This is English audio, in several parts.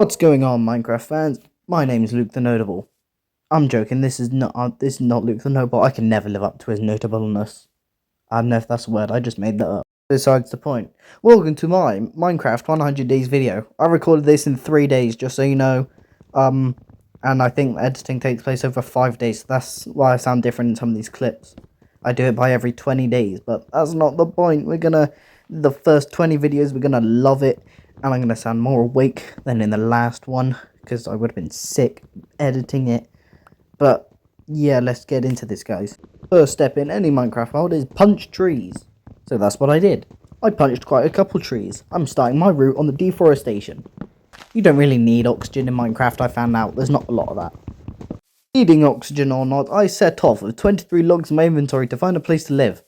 What's going on, Minecraft fans? My name is Luke the Notable. I'm joking. This is not Luke the Notable. I can never live up to his notableness. I don't know if that's a word. I just made that up. Besides the point. Welcome to my Minecraft 100 days video. I recorded this in 3 days, just so you know. And I think editing takes place over 5 days. So that's why I sound different in some of these clips. I do it by every 20 days, but that's not the point. The first 20 videos, we're gonna love it. And I'm going to sound more awake than in the last one, because I would have been sick editing it. But, yeah, let's get into this, guys. First step in any Minecraft world is punch trees. So that's what I did. I punched quite a couple trees. I'm starting my route on the deforestation. You don't really need oxygen in Minecraft, I found out. There's not a lot of that. Needing oxygen or not, I set off with 23 logs in my inventory to find a place to live.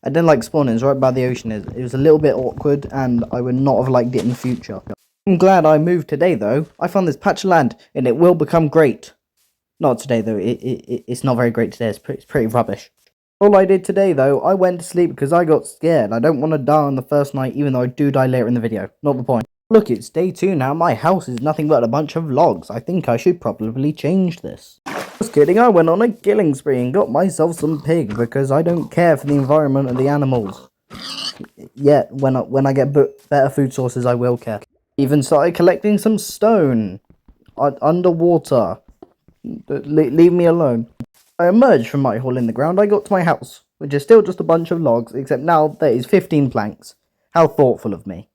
I didn't like spawnings right by the ocean. It was a little bit awkward, and I would not have liked it in the future. I'm glad I moved today, though. I found this patch of land, and it will become great. Not today, though. It's not very great today. It's pretty rubbish. All I did today, though, I went to sleep because I got scared. I don't want to die on the first night, even though I do die later in the video. Not the point. Look, it's day 2 now. My house is nothing but a bunch of logs. I think I should probably change this. Just kidding, I went on a killing spree and got myself some pig because I don't care for the environment and the animals. Yet, when I get better food sources, I will care. Even started collecting some stone. Underwater. Leave me alone. I emerged from my hole in the ground. I got to my house, which is still just a bunch of logs, except now there is 15 planks. How thoughtful of me.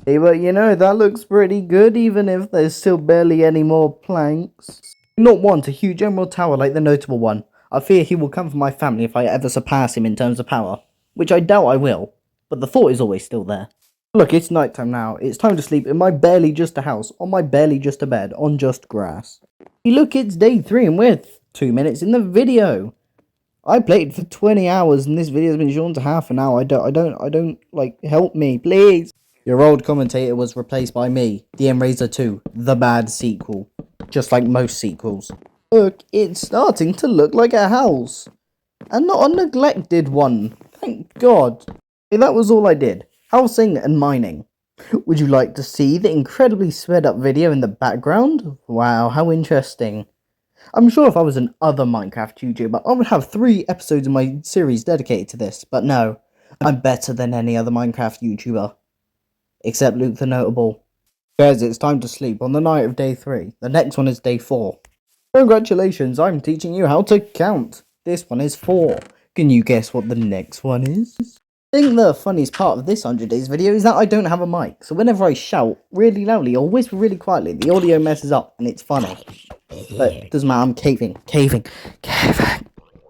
Hey, but you know, that looks pretty good, even if there's still barely any more planks. I do not want a huge emerald tower like the notable one. I fear he will come for my family if I ever surpass him in terms of power, which I doubt I will, but the thought is always still there. Look, it's nighttime now. It's time to sleep in my barely just a house, on my barely just a bed, on just grass. Hey, look, it's day 3 and we're 2 minutes in the video. I played for 20 hours and this video's been shortened to half an hour. I don't, like, help me, please. Your old commentator was replaced by me, the Emrazor 2, the bad sequel. Just like most sequels. Look, it's starting to look like a house. And not a neglected one. Thank God. Hey, that was all I did. Housing and mining. Would you like to see the incredibly sped up video in the background? Wow, how interesting. I'm sure if I was an other Minecraft YouTuber, I would have 3 episodes of my series dedicated to this. But no, I'm better than any other Minecraft YouTuber. Except Luke the Notable. Guys, it's time to sleep on the night of day 3. The next one is day 4. Congratulations, I'm teaching you how to count. This one is 4. Can you guess what the next one is? I think the funniest part of this 100 days video is that I don't have a mic. So whenever I shout really loudly or whisper really quietly, the audio messes up and it's funny. But it doesn't matter, I'm caving.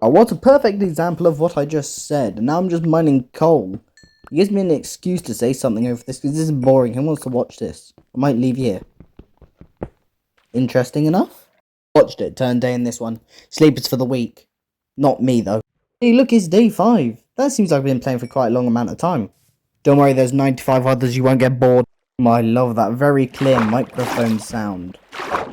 Oh, what a perfect example of what I just said. And now I'm just mining coal. It gives me an excuse to say something over this because this is boring. Who wants to watch this? I might leave here. Interesting enough? Watched it. Turn day in this one. Sleepers for the week. Not me, though. Hey, look, it's day 5. That seems like I've been playing for quite a long amount of time. Don't worry, there's 95 others. You won't get bored. I love that very clear microphone sound.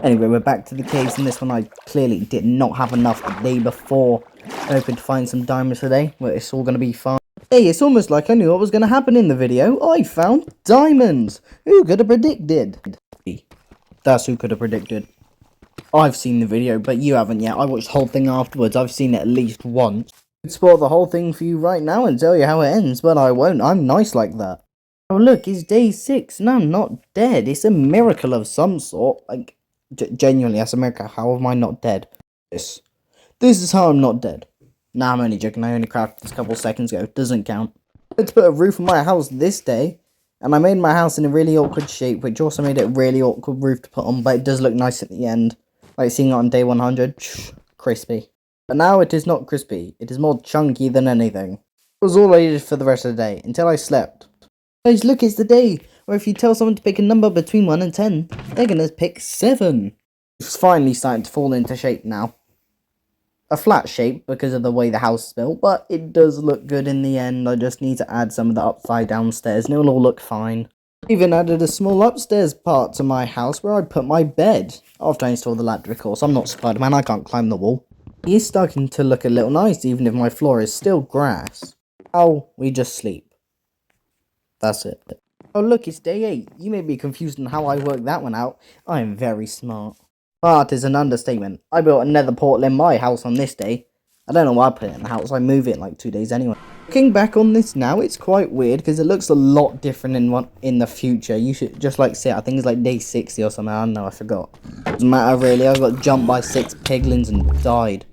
Anyway, we're back to the caves. In this one, I clearly did not have enough the day before. I'm hoping to find some diamonds today, but it's all going to be fine. Hey, it's almost like I knew what was going to happen in the video. I found diamonds. Who could have predicted? That's who could have predicted. I've seen the video, but you haven't yet. I watched the whole thing afterwards. I've seen it at least once. I could spoil the whole thing for you right now and tell you how it ends, but I won't. I'm nice like that. Oh, look, it's day 6, and I'm not dead. It's a miracle of some sort. Like, genuinely, that's a miracle. How am I not dead? This is how I'm not dead. Nah, I'm only joking. I only crafted this a couple seconds ago. Doesn't count. Let's put a roof on my house this day. And I made my house in a really awkward shape, which also made it a really awkward roof to put on, but it does look nice at the end. Like seeing it on day 100. Crispy. But now it is not crispy. It is more chunky than anything. It was all I did for the rest of the day, until I slept. Guys, look, it's the day where if you tell someone to pick a number between 1 and 10, they're gonna pick 7. It's finally starting to fall into shape now. A flat shape because of the way the house is built, but it does look good in the end. I just need to add some of the upside down stairs and it will all look fine. I even added a small upstairs part to my house where I put my bed. After I install the ladder, of course. I'm not Spider-Man, I can't climb the wall. It is starting to look a little nice even if my floor is still grass. Oh, we just sleep. That's it. Oh look, it's day 8. You may be confused on how I worked that one out. I am very smart. Smart is an understatement. I built a nether portal in my house on this day. I don't know why I put it in the house, I move it in like 2 days anyway. Looking back on this now, it's quite weird because it looks a lot different in the future. You should just like see it. I think it's like day 60 or something. I don't know, I forgot. Doesn't matter really, I got jumped by 6 piglins and died.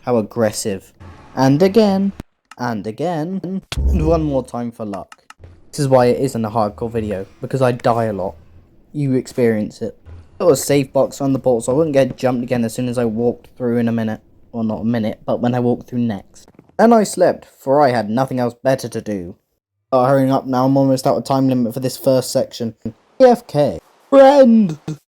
How aggressive. And again. And again. And one more time for luck. This is why it isn't a hardcore video, because I die a lot. You experience it. Got a safe box on the portal so I wouldn't get jumped again as soon as I walked through in a minute. Well, not a minute, but when I walked through next. And I slept, for I had nothing else better to do. Hurrying up now, I'm almost out of time limit for this first section. AFK. Friend.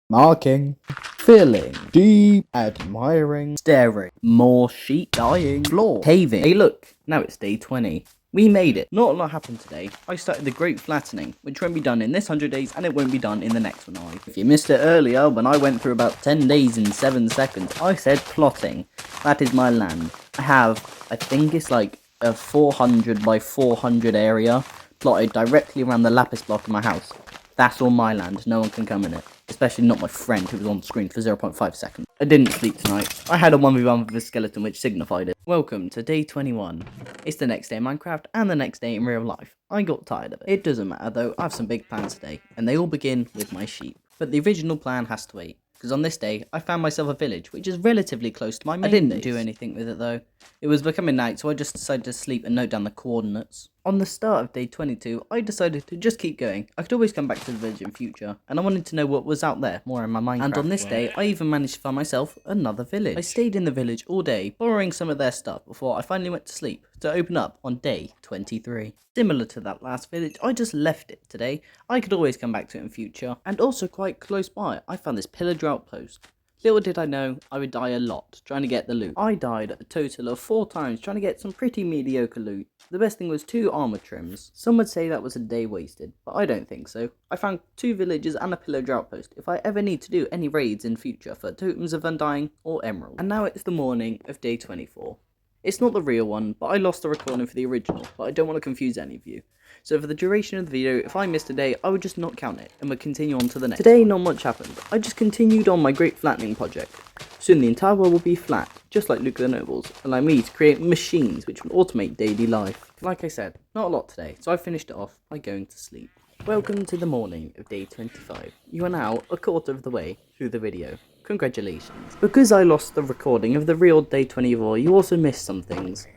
Marking. Filling. Deep. Admiring. Staring. More sheep. Dying. Floor. Caving. Hey look, now it's day 20. We made it. Not a lot happened today. I started the Great Flattening, which won't be done in this 100 days and it won't be done in the next one either. If you missed it earlier, when I went through about 10 days in 7 seconds, I said plotting. That is my land. I have, I think it's like a 400 by 400 area plotted directly around the lapis block in my house. That's all my land. No one can come in it. Especially not my friend who was on the screen for 0.5 seconds. I didn't sleep tonight. I had a 1v1 with a skeleton which signified it. Welcome to day 21. It's the next day in Minecraft and the next day in real life. I got tired of it. It doesn't matter though, I have some big plans today. And they all begin with my sheep. But the original plan has to wait. Because on this day, I found myself a village, which is relatively close to my main base. I didn't do anything with it though. It was becoming night, so I just decided to sleep and note down the coordinates. On the start of day 22, I decided to just keep going. I could always come back to the village in future, and I wanted to know what was out there, more in my Minecraft. And on this day, I even managed to find myself another village. I stayed in the village all day, borrowing some of their stuff before I finally went to sleep, to open up on day 23. Similar to that last village, I just left it today. I could always come back to it in future, and also quite close by, I found this pillager outpost. Little did I know, I would die a lot trying to get the loot. I died a total of 4 times trying to get some pretty mediocre loot. The best thing was 2 armor trims. Some would say that was a day wasted, but I don't think so. I found 2 villages and a pillager outpost if I ever need to do any raids in future for totems of undying or emerald. And now it's the morning of day 24. It's not the real one, but I lost the recording for the original, but I don't want to confuse any of you. So for the duration of the video, if I missed a day, I would just not count it, and would continue on to the next. Today, not much happened. I just continued on my Great Flattening project. Soon the entire world will be flat, just like Luke the Noble's, allowing me to create machines which will automate daily life. Like I said, not a lot today, so I finished it off by going to sleep. Welcome to the morning of day 25. You are now a quarter of the way through the video. Congratulations. Because I lost the recording of the real day 24, you also missed some things.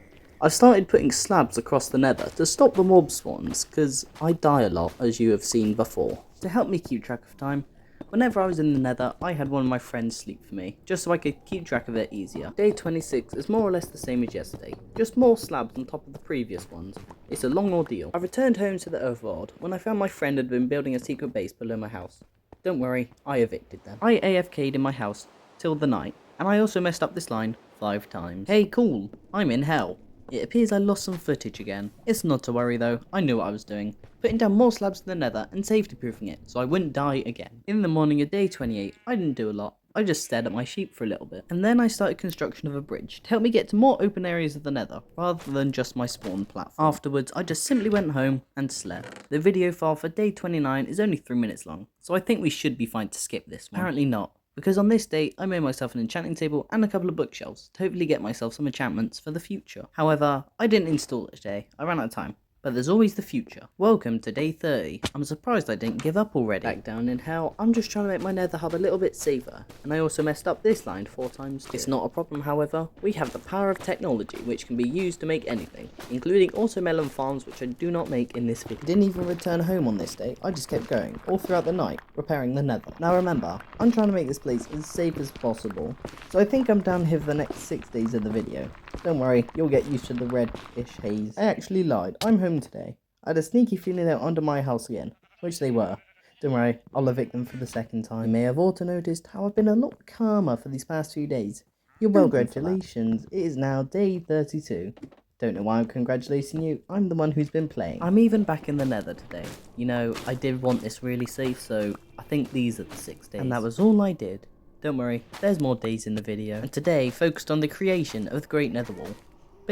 I've started putting slabs across the nether to stop the mob spawns, because I die a lot, as you have seen before. To help me keep track of time, whenever I was in the nether, I had one of my friends sleep for me, just so I could keep track of it easier. Day 26 is more or less the same as yesterday, just more slabs on top of the previous ones. It's a long ordeal. I returned home to the overworld when I found my friend had been building a secret base below my house. Don't worry, I evicted them. I AFK'd in my house till the night, and I also messed up this line 5 times. Hey cool, I'm in hell. It appears I lost some footage again. It's not to worry though, I knew what I was doing. Putting down more slabs in the nether and safety proofing it so I wouldn't die again. In the morning of day 28, I didn't do a lot. I just stared at my sheep for a little bit. And then I started construction of a bridge to help me get to more open areas of the nether, rather than just my spawn platform. Afterwards, I just simply went home and slept. The video file for day 29 is only 3 minutes long, so I think we should be fine to skip this one. Apparently not. Because on this day, I made myself an enchanting table and a couple of bookshelves to hopefully get myself some enchantments for the future. However, I didn't install it today, I ran out of time. But there's always the future. Welcome to day 30. I'm surprised I didn't give up already. Back down in hell, I'm just trying to make my nether hub a little bit safer. And I also messed up this line 4 times too. It's not a problem, however. We have the power of technology which can be used to make anything, including automelon farms which I do not make in this video. Didn't even return home on this day, I just kept going, all throughout the night, repairing the nether. Now remember, I'm trying to make this place as safe as possible, so I think I'm down here for the next 6 days of the video. Don't worry, you'll get used to the reddish haze. I actually lied, I'm home today. I had a sneaky feeling they were under my house again, which they were. Don't worry, I'll evict them for the 2nd time. You may have also noticed how I've been a lot calmer for these past few days. You're well, congratulations, it is now day 32. Don't know why I'm congratulating you, I'm the one who's been playing. I'm even back in the nether today. You know, I did want this really safe, so I think these are the 6 days. And that was all I did. Don't worry, there's more days in the video. And today focused on the creation of the Great Nether Wall.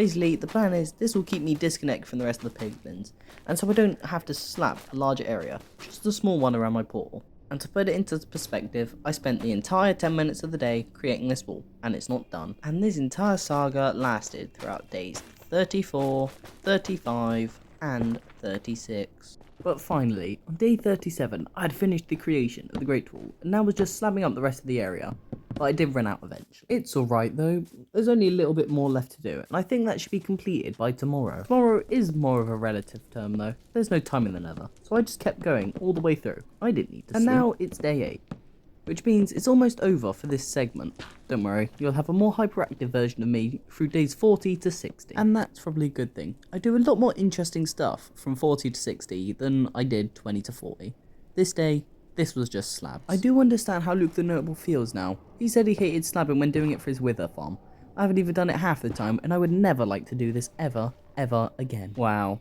Basically, the plan is this will keep me disconnected from the rest of the piglins, and so I don't have to slap a larger area, just a small one around my portal. And to put it into perspective, I spent the entire 10 minutes of the day creating this wall, and it's not done. And this entire saga lasted throughout days 34, 35, and 36. But finally, on day 37, I had finished the creation of the Great Wall, and now was just slabbing up the rest of the area. But I did run out eventually. It's alright though, there's only a little bit more left to do, and I think that should be completed by tomorrow. Tomorrow is more of a relative term though, there's no time in the nether, so I just kept going all the way through. I didn't need to sleep. And now it's day 8, which means it's almost over for this segment. Don't worry, you'll have a more hyperactive version of me through days 40 to 60. And that's probably a good thing. I do a lot more interesting stuff from 40 to 60 than I did 20 to 40. This day, this was just slabs. I do understand how Luke the Notable feels now. He said he hated slabbing when doing it for his wither farm. I haven't even done it half the time, and I would never like to do this ever again. Wow.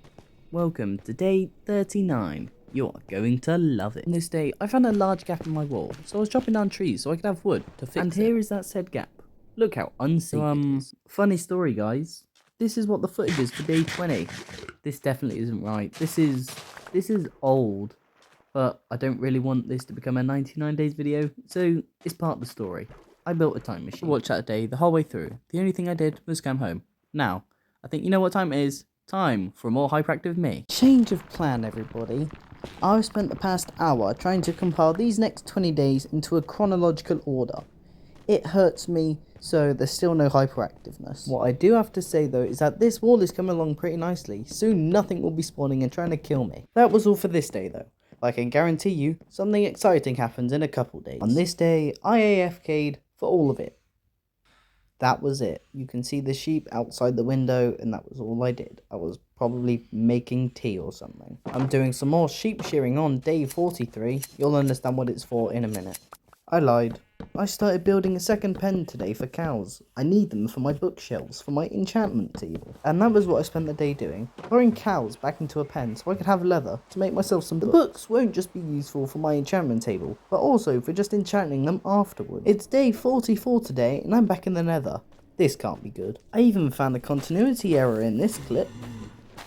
Welcome to day 39. You're going to love it. On this day, I found a large gap in my wall, so I was chopping down trees so I could have wood to fix it. And here is that said gap. Look how unsafe it is. Funny story, guys. This is what the footage is for day 20. This definitely isn't right. This is old. But I don't really want this to become a 99 days video, so it's part of the story. I built a time machine. Watch that day the whole way through. The only thing I did was come home. Now, I think you know what time it is. Time for a more hyperactive me. Change of plan, everybody. I've spent the past hour trying to compile these next 20 days into a chronological order. It hurts me, so there's still no hyperactiveness. What I do have to say though is that this wall is coming along pretty nicely. Soon nothing will be spawning and trying to kill me. That was all for this day though. I can guarantee you something exciting happens in a couple days. On this day, I AFK'd for all of it. That was it. You can see the sheep outside the window, and that was all I did. I was probably making tea or something. I'm doing some more sheep shearing on day 43. You'll understand what it's for in a minute. I lied. I started building a second pen today for cows. I need them for my bookshelves, for my enchantment table. And that was what I spent the day doing. Throwing cows back into a pen so I could have leather to make myself some books. The books won't just be useful for my enchantment table, but also for just enchanting them afterwards. It's day 44 today and I'm back in the nether. This can't be good. I even found a continuity error in this clip.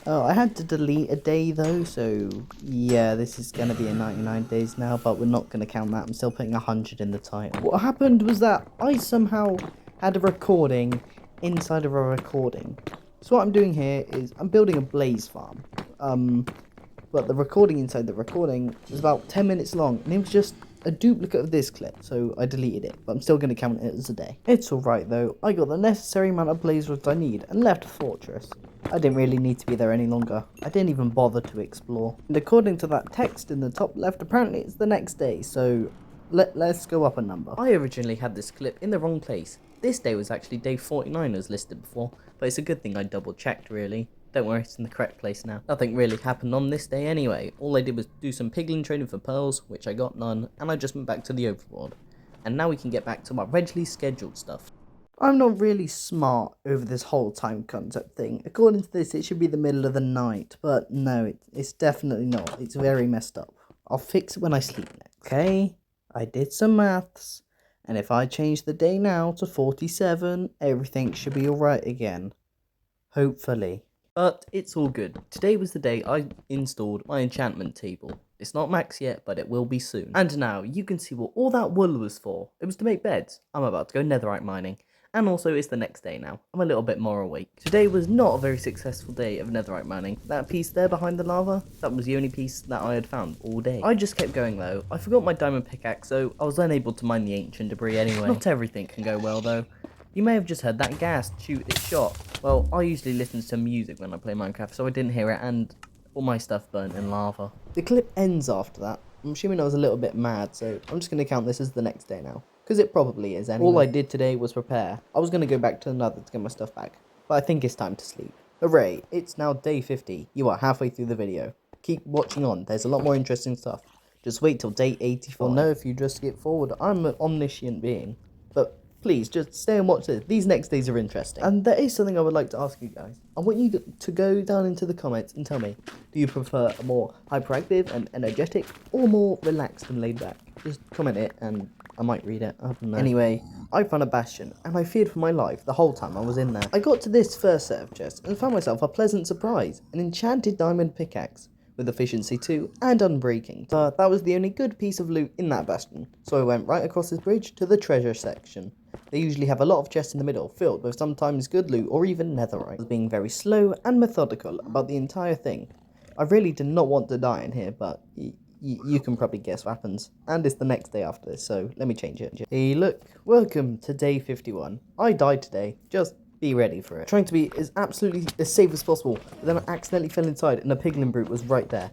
Oh, I had to delete a day though, so yeah, this is going to be a 99 days now, but we're not going to count that. I'm still putting 100 in the title. What happened was that I somehow had a recording inside of a recording. So what I'm doing here is I'm building a blaze farm. But the recording inside the recording was about 10 minutes long, and it was just a duplicate of this clip, so I deleted it, but I'm still going to count it as a day. It's alright though, I got the necessary amount of blaze rods I need and left a fortress. I didn't really need to be there any longer. I didn't even bother to explore. And according to that text in the top left, apparently it's the next day, so let's go up a number. I originally had this clip in the wrong place. This day was actually day 49 as listed before, but it's a good thing I double checked really. Don't worry, it's in the correct place now. Nothing really happened on this day anyway. All I did was do some piglin trading for pearls, which I got none, and I just went back to the overlord. And now we can get back to my regularly scheduled stuff. I'm not really smart over this whole time concept thing. According to this, it should be the middle of the night, but no, it's definitely not. It's very messed up. I'll fix it when I sleep next. Okay, I did some maths, and if I change the day now to 47, everything should be alright again. Hopefully. But it's all good. Today was the day I installed my enchantment table. It's not max yet, but it will be soon. And now you can see what all that wool was for. It was to make beds. I'm about to go netherite mining. And also it's the next day now. I'm a little bit more awake. Today was not a very successful day of netherite mining. That piece there behind the lava, that was the only piece that I had found all day. I just kept going though. I forgot my diamond pickaxe, so I was unable to mine the ancient debris anyway. Not everything can go well though. You may have just heard that ghast shoot its shot. Well, I usually listen to music when I play Minecraft, so I didn't hear it, and all my stuff burnt in lava. The clip ends after that. I'm assuming I was a little bit mad, so I'm just going to count this as the next day now. Because it probably is anyway. All I did today was prepare. I was going to go back to the nether to get my stuff back, but I think it's time to sleep. Hooray, it's now day 50. You are halfway through the video. Keep watching on, there's a lot more interesting stuff. Just wait till day 84. Well, no, if you just skip forward, I'm an omniscient being. But please, just stay and watch this. These next days are interesting. And there is something I would like to ask you guys. I want you to go down into the comments and tell me, do you prefer a more hyperactive and energetic, or more relaxed and laid back? Just comment it and I might read it. I don't know. Anyway, I found a bastion, and I feared for my life the whole time I was in there. I got to this first set of chests and found myself a pleasant surprise, an enchanted diamond pickaxe with efficiency 2 and unbreaking. But that was the only good piece of loot in that bastion, so I went right across this bridge to the treasure section. They usually have a lot of chests in the middle, filled with sometimes good loot or even netherite. I was being very slow and methodical about the entire thing. I really did not want to die in here, but you can probably guess what happens. And it's the next day after this, so let me change it. Hey look, welcome to day 51. I died today, just be ready for it. Trying to be absolutely as safe as possible, but then I accidentally fell inside and a piglin brute was right there.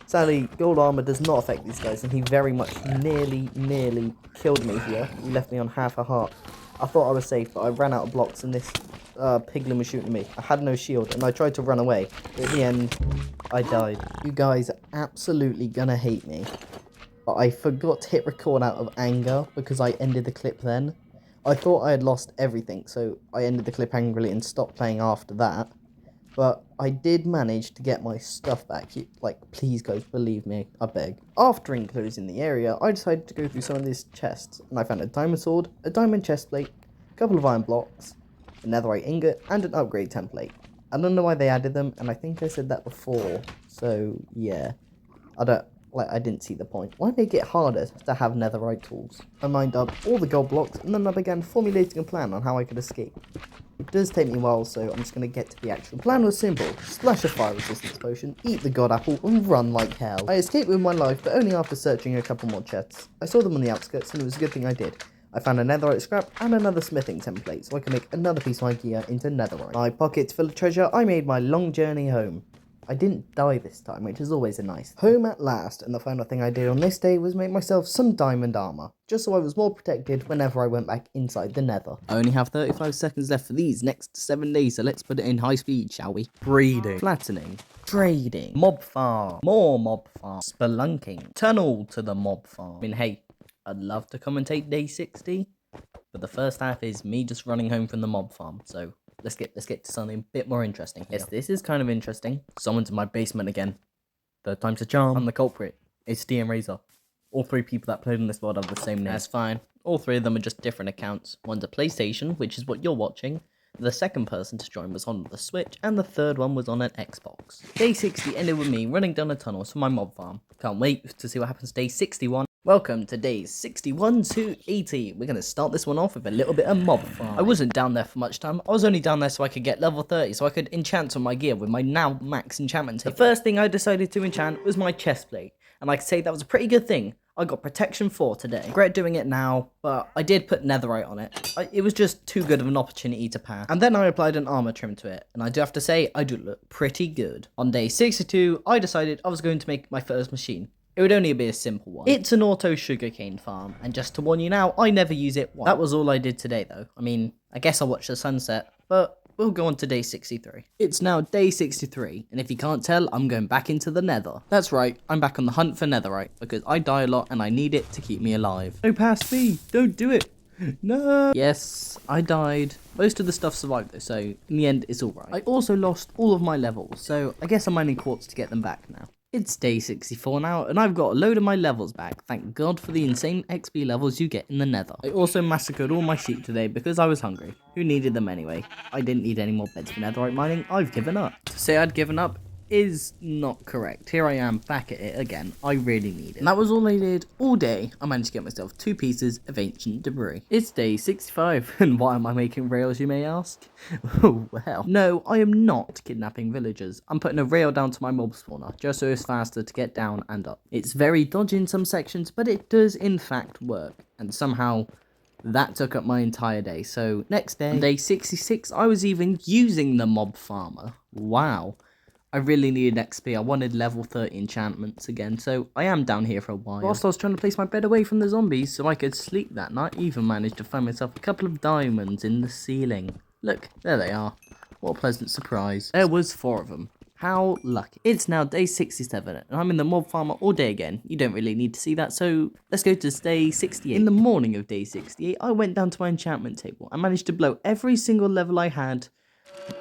Sadly, gold armor does not affect these guys, and he very much nearly killed me here. He left me on half a heart. I thought I was safe, but I ran out of blocks and this piglin was shooting me. I had no shield and I tried to run away, but in the end, I died. You guys are absolutely gonna hate me, but I forgot to hit record out of anger because I ended the clip then. I thought I had lost everything, so I ended the clip angrily and stopped playing after that. But I did manage to get my stuff back. Like, please guys, believe me, I beg. After enclosing the area, I decided to go through some of these chests, and I found a diamond sword, a diamond chest plate, a couple of iron blocks, a netherite ingot, and an upgrade template. I don't know why they added them, and I think I said that before, so yeah. I didn't see the point. Why make it harder to have netherite tools? I mined up all the gold blocks, and then I began formulating a plan on how I could escape. It does take me a while, so I'm just going to get to the actual plan. Was simple: splash a fire resistance potion, eat the god apple, and run like hell. I escaped with my life, but only after searching a couple more chests. I saw them on the outskirts, and it was a good thing I did. I found a netherite scrap and another smithing template, so I can make another piece of my gear into netherite. My pockets full of treasure, I made my long journey home. I didn't die this time, which is always a nice thing. Home at last, and the final thing I did on this day was make myself some diamond armor, just so I was more protected whenever I went back inside the nether. I only have 35 seconds left for these next 7 days, so let's put it in high speed, shall we? Breeding, flattening, trading, mob farm, more mob farm, spelunking, tunnel to the mob farm. I mean, hey, I'd love to commentate day 60, but the first half is me just running home from the mob farm, so let's get to something a bit more interesting here. Yes, this is kind of interesting. Someone's in my basement again. Third time's a charm. I'm the culprit. It's DM Razor. All 3 people that played on this world have the same name. That's fine. All 3 of them are just different accounts. One's a PlayStation, which is what you're watching. The second person to join was on the Switch, and the third one was on an Xbox. Day 60 ended with me running down a tunnel to my mob farm. Can't wait to see what happens day 61. Welcome to days 61 to 80. We're going to start this one off with a little bit of mob farm. I wasn't down there for much time. I was only down there so I could get level 30, so I could enchant on my gear with my now max enchantment table. The first thing I decided to enchant was my chest plate, and I could say that was a pretty good thing. I got protection 4 today. I regret doing it now, but I did put netherite on it. It was just too good of an opportunity to pass. And then I applied an armor trim to it, and I do have to say, I do look pretty good. On day 62, I decided I was going to make my first machine. It would only be a simple one. It's an auto sugarcane farm, and just to warn you now, I never use it once. That was all I did today though. I mean, I guess I'll watch the sunset, but we'll go on to day 63. It's now day 63, and if you can't tell, I'm going back into the nether. That's right, I'm back on the hunt for netherite, because I die a lot and I need it to keep me alive. No, past me, don't do it. No. Yes, I died. Most of the stuff survived though, so in the end, it's alright. I also lost all of my levels, so I guess I'm mining quartz to get them back now. It's day 64 now, and I've got a load of my levels back. Thank God for the insane XP levels you get in the nether. I also massacred all my sheep today because I was hungry. Who needed them anyway? I didn't need any more beds for netherite mining. I've given up. To say I'd given up is not correct. Here I am back at it again. I really need it. And that was all I did all day. I managed to get myself 2 pieces of ancient debris. It's day 65, and why am I making rails, you may ask? Oh, well. No, I am not kidnapping villagers. I'm putting a rail down to my mob spawner, just so it's faster to get down and up. It's very dodgy in some sections, but it does in fact work. And somehow that took up my entire day. So next day, on day 66, I was even using the mob farmer. Wow. I really needed XP. I wanted level 30 enchantments again, so I am down here for a while. Whilst I was trying to place my bed away from the zombies so I could sleep that night, I even managed to find myself a couple of diamonds in the ceiling. Look, there they are. What a pleasant surprise. There was 4 of them. How lucky. It's now day 67, and I'm in the mob farmer all day again. You don't really need to see that, so let's go to day 68. In the morning of day 68, I went down to my enchantment table and managed to blow every single level I had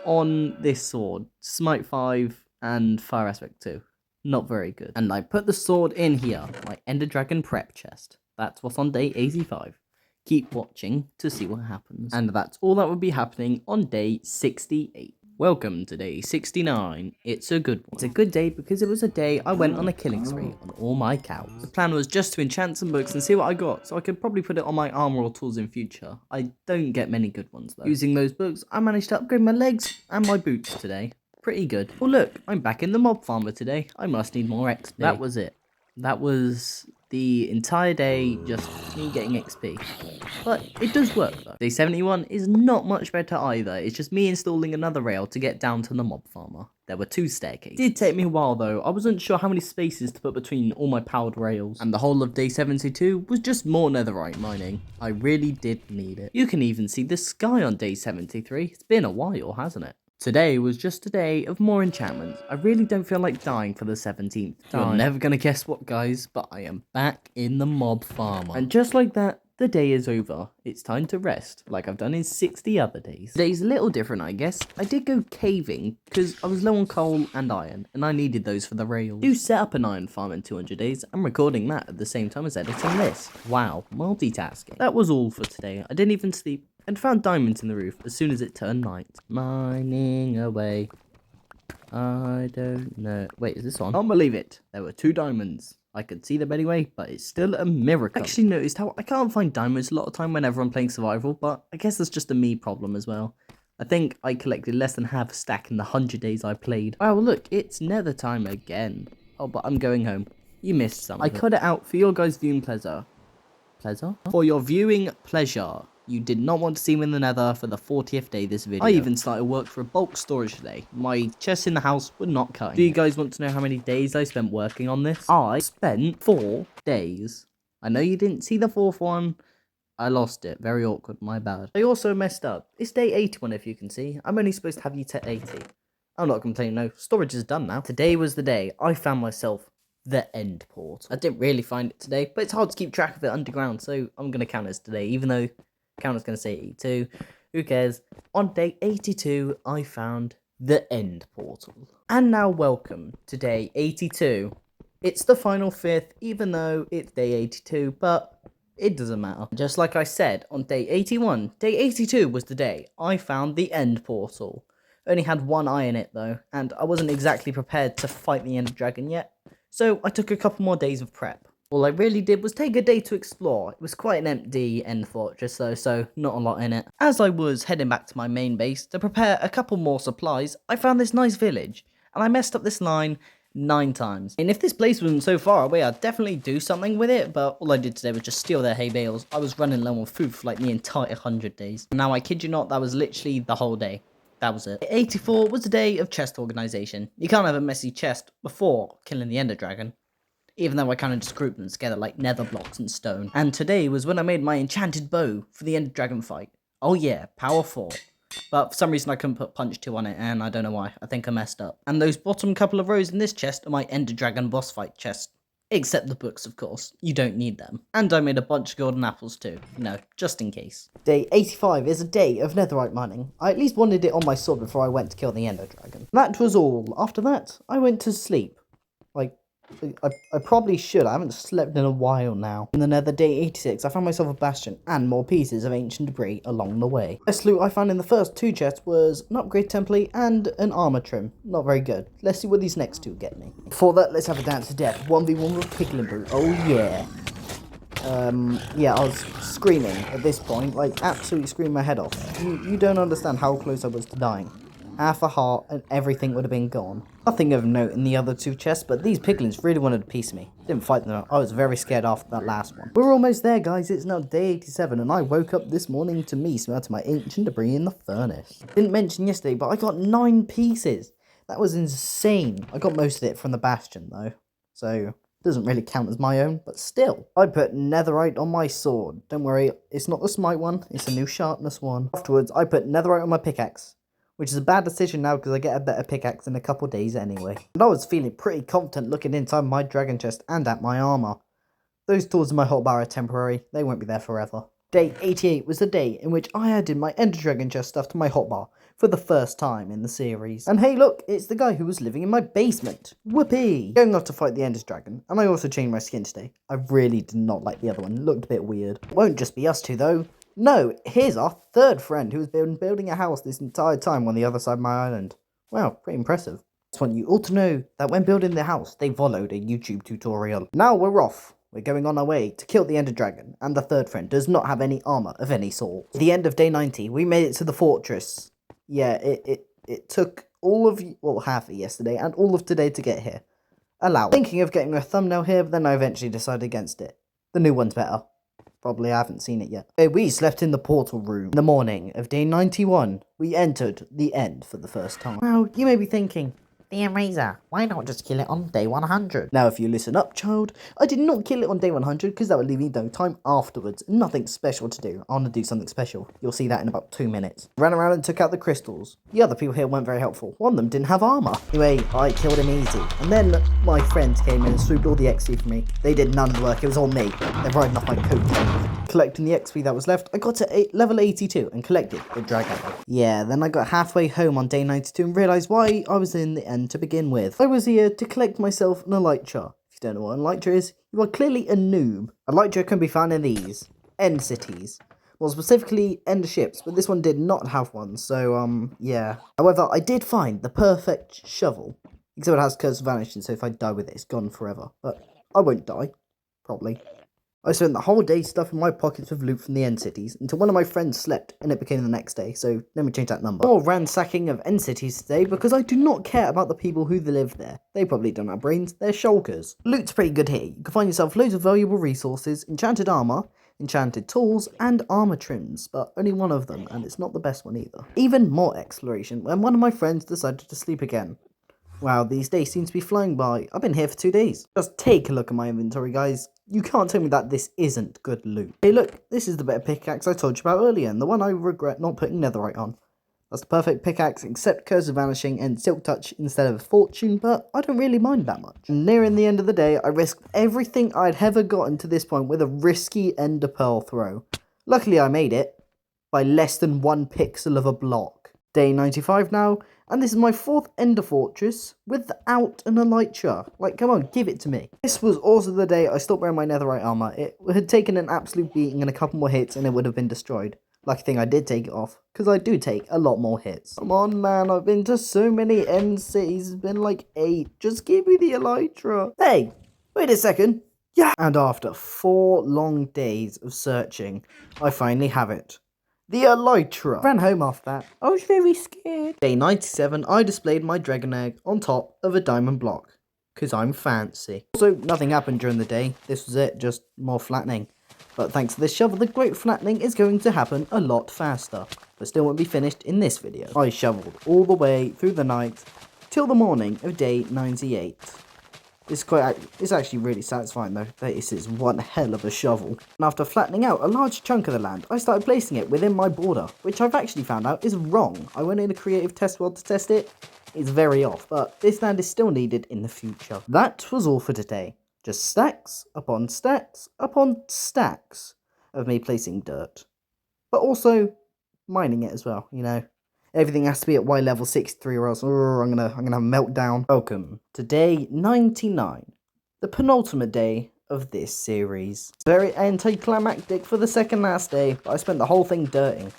on this sword. Smite 5 and Fire Aspect 2. Not very good. And I put the sword in here, my Ender Dragon prep chest. That's what's on day 85. Keep watching to see what happens. And that's all that will be happening on day 68. Welcome to day 69. It's a good one. It's a good day because it was a day I went on a killing spree on all my cows. The plan was just to enchant some books and see what I got, so I could probably put it on my armor or tools in future. I don't get many good ones though. Using those books, I managed to upgrade my legs and my boots today. Pretty good. Oh look, I'm back in the mob farmer today. I must need more XP. That was it. That was the entire day just me getting XP. But it does work though. Day 71 is not much better either. It's just me installing another rail to get down to the mob farmer. There were 2 staircases. It did take me a while though. I wasn't sure how many spaces to put between all my powered rails. And the whole of day 72 was just more netherite mining. I really did need it. You can even see the sky on day 73. It's been a while, hasn't it? Today was just a day of more enchantments. I really don't feel like dying for the 17th time. You're never gonna guess what, guys, but I am back in the mob farmer. And just like that, the day is over. It's time to rest, like I've done in 60 other days. Today's a little different, I guess. I did go caving, because I was low on coal and iron, and I needed those for the rails. Do set up an iron farm in 200 days. I'm recording that at the same time as editing this. Wow, multitasking. That was all for today. I didn't even sleep, and found diamonds in the roof as soon as it turned night. Mining away. I don't know. Wait, is this on? Can't believe it. There were 2 diamonds. I could see them anyway, but it's still a miracle. I actually noticed how I can't find diamonds a lot of time whenever I'm playing survival, but I guess that's just a me problem as well. I think I collected less than half a stack in the 100 days I played. Oh, look, it's nether time again. Oh, but I'm going home. You missed something. I cut it out for your guys' viewing pleasure. Pleasure? For your viewing pleasure. You did not want to see me in the nether for the 40th day this video. I even started work for a bulk storage today. My chests in the house were not cutting. Do you guys want to know how many days I spent working on this? I spent 4 days. I know you didn't see the 4th one. I lost it. Very awkward. My bad. I also messed up. It's day 81 if you can see. I'm only supposed to have you to 80. I'm not complaining, no. Storage is done now. Today was the day I found myself the end portal. I didn't really find it today, but it's hard to keep track of it underground, so I'm going to count it as today, even though counter's going to say 82. Who cares? On day 82, I found the end portal. And now welcome to day 82. It's the final 5th, even though it's day 82, but it doesn't matter. Just like I said, on day 81, day 82 was the day I found the end portal. Only had 1 eye in it though, and I wasn't exactly prepared to fight the Ender Dragon yet, so I took a couple more days of prep. All I really did was take a day to explore. It was quite an empty end fortress though, so not a lot in it. As I was heading back to my main base to prepare a couple more supplies, I found this nice village, and I messed up this line 9 times. And if this place wasn't so far away, I'd definitely do something with it, but all I did today was just steal their hay bales. I was running low on food for like the entire 100 days. Now I kid you not, that was literally the whole day. That was it. 84 was the day of chest organization. You can't have a messy chest before killing the Ender Dragon. Even though I kind of just grouped them together like nether blocks and stone. And today was when I made my enchanted bow for the Ender Dragon fight. Oh yeah, power 4. But for some reason I couldn't put punch 2 on it, and I don't know why. I think I messed up. And those bottom couple of rows in this chest are my Ender Dragon boss fight chest. Except the books, of course. You don't need them. And I made a bunch of golden apples too. You know, just in case. Day 85 is a day of netherite mining. I at least wanted it on my sword before I went to kill the Ender Dragon. That was all. After that, I went to sleep. Like, I probably should. I haven't slept in a while now. In the nether, day 86, I found myself a bastion and more pieces of ancient debris along the way. The best loot I found in the first 2 chests was an upgrade template and an armor trim. Not very good. Let's see what these next 2 get me. Before that, let's have a dance to death. 1v1 with Piglin Brute. Oh yeah. Yeah, I was screaming at this point, like absolutely screaming my head off. You don't understand how close I was to dying. Half a heart and everything would have been gone. Nothing of note in the other 2 chests, but these piglins really wanted a piece of me. Didn't fight them. I was very scared after that last one. We're almost there, guys. It's now day 87, and I woke up this morning to me smelting my ancient debris in the furnace. Didn't mention yesterday, but I got 9 pieces. That was insane. I got most of it from the bastion, though, so doesn't really count as my own, but still. I put netherite on my sword. Don't worry, it's not the smite one. It's a new sharpness one. Afterwards, I put netherite on my pickaxe, which is a bad decision now because I get a better pickaxe in a couple days anyway. And I was feeling pretty confident looking inside my dragon chest and at my armor. Those tools in my hotbar are temporary, they won't be there forever. Day 88 was the day in which I added my Ender Dragon chest stuff to my hotbar for the first time in the series. And hey look, it's the guy who was living in my basement. Whoopee! Going off to fight the Ender Dragon, and I also changed my skin today. I really did not like the other one, it looked a bit weird. It won't just be us two though. No, here's our third friend who has been building a house this entire time on the other side of my island. Wow, pretty impressive. I just want you all to know that when building the house, they followed a YouTube tutorial. Now we're off. We're going on our way to kill the Ender Dragon, and the third friend does not have any armor of any sort. At the end of day 90, we made it to the fortress. Yeah, it took all of, well, half of yesterday and all of today to get here. Allow. Thinking of getting a thumbnail here, but then I eventually decided against it. The new one's better. Probably I haven't seen it yet. We slept in the portal room. In the morning of day 91, we entered the end for the first time. Now, you may be thinking, Damn Razor, why not just kill it on day 100? now if you listen up, child, I did not kill it on day 100 because that would leave me no time afterwards. Nothing special to do. I want to do something special. You'll see that in about 2 minutes. Ran around and took out the crystals. The other people here weren't very helpful. One of them didn't have armor. Anyway, I killed him easy. And then my friends came in and swooped all the XP for me. They did none of the work. It was all me. They're riding off my coat. Collecting the XP that was left, I got to level 82 and collected the Dragon. Yeah, then I got halfway home on day 92 and realised why I was in the end to begin with. I was here to collect myself an Elytra. If you don't know what an Elytra is, you are clearly a noob. Elytra can be found in these End Cities. Well, specifically Ender Ships, but this one did not have one, so, yeah. However, I did find the perfect shovel. Except it has Curse of Vanishing, so if I die with it, it's gone forever. But I won't die. Probably. I spent the whole day stuffing my pockets with loot from the End Cities until one of my friends slept and it became the next day, so let me change that number. More ransacking of End Cities today because I do not care about the people who live there. They probably don't have brains, they're shulkers. Loot's pretty good here. You can find yourself loads of valuable resources, enchanted armor, enchanted tools, and armor trims, but only one of them, and it's not the best one either. Even more exploration when one of my friends decided to sleep again. Wow, these days seem to be flying by. I've been here for 2 days. Just take a look at my inventory, guys. You can't tell me that this isn't good loot. Hey look, this is the better pickaxe I told you about earlier, and the one I regret not putting netherite on. That's the perfect pickaxe, except Curse of Vanishing and Silk Touch instead of Fortune, but I don't really mind that much. And nearing the end of the day, I risked everything I'd ever gotten to this point with a risky Ender Pearl throw. Luckily I made it, by less than 1 pixel of a block. Day 95 now, and this is my 4th Ender Fortress without an Elytra. Like, come on, give it to me. This was also the day I stopped wearing my netherite armor. It had taken an absolute beating and a couple more hits and it would have been destroyed. Lucky thing I did take it off, because I do take a lot more hits. Come on, man, I've been to so many End Cities, it's been like 8. Just give me the Elytra. Hey, wait a second. Yeah! And after 4 long days of searching, I finally have it. The Elytra. Ran home after that. I was very scared. Day 97, I displayed my dragon egg on top of a diamond block. Because I'm fancy. Also, nothing happened during the day. This was it, just more flattening. But thanks to this shovel, the great flattening is going to happen a lot faster. But still won't be finished in this video. I shoveled all the way through the night till the morning of day 98. It's actually really satisfying though. This is one hell of a shovel. And after flattening out a large chunk of the land, I started placing it within my border, which I've actually found out is wrong. I went in a creative test world to test it. It's very off, but this land is still needed in the future. That was all for today. Just stacks upon stacks upon stacks of me placing dirt. But also mining it as well, you know. Everything has to be at Y level 63 or else I'm gonna have a meltdown. Welcome to day 99, the penultimate day of this series. Very anticlimactic for the second last day, but I spent the whole thing dirting.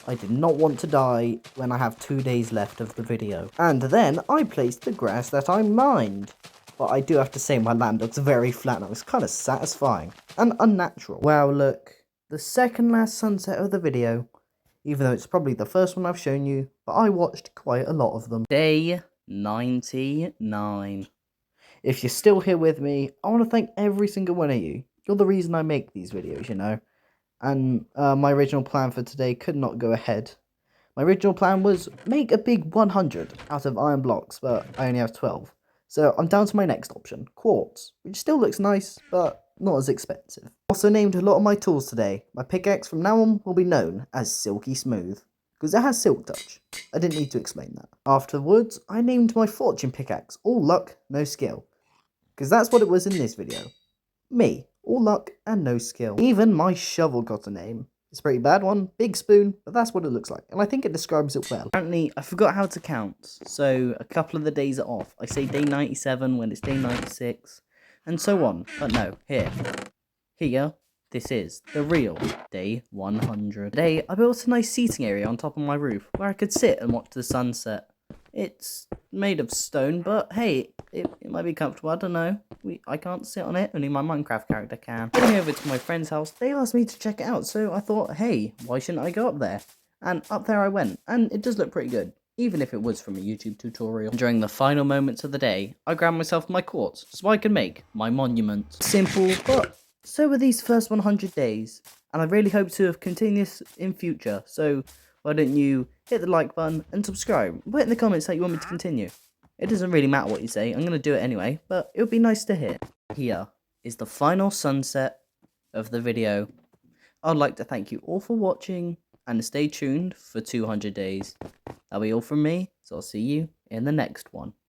I did not want to die when I have 2 days left of the video. And then I placed the grass that I mined. But I do have to say my land looks very flat now. It's kind of satisfying and unnatural. Wow, look, the second last sunset of the video. Even though it's probably the first one I've shown you, but I watched quite a lot of them. Day 99. If you're still here with me, I want to thank every single one of you. You're the reason I make these videos, you know. And my original plan for today could not go ahead. My original plan was make a big 100 out of iron blocks, but I only have 12. So I'm down to my next option, quartz, which still looks nice, but not as expensive. Also named a lot of my tools today. My pickaxe from now on will be known as Silky Smooth, because it has Silk Touch. I didn't need to explain that. Afterwards, I named my fortune pickaxe All Luck, No Skill, because that's what it was in this video. Me, all luck and no skill. Even my shovel got a name. It's a pretty bad one, big spoon, but that's what it looks like, and I think it describes it well. Apparently, I forgot how to count, so a couple of the days are off. I say day 97 when it's day 96, and so on. But no, here, this is the real day 100. Today, I built a nice seating area on top of my roof where I could sit and watch the sunset. It's made of stone, but hey, it might be comfortable. I don't know. I can't sit on it. Only my Minecraft character can. Going over to my friend's house, they asked me to check it out, so I thought, hey, why shouldn't I go up there? And up there I went, and it does look pretty good, even if it was from a YouTube tutorial. During the final moments of the day, I grabbed myself my quartz so I could make my monument. Simple, but so were these first 100 days, and I really hope to have continued this in future, so why don't you hit the like button and subscribe. Put in the comments that you want me to continue. It doesn't really matter what you say, I'm going to do it anyway, but it would be nice to hear. Here is the final sunset of the video. I'd like to thank you all for watching, and stay tuned for 200 days. That'll be all from me, so I'll see you in the next one.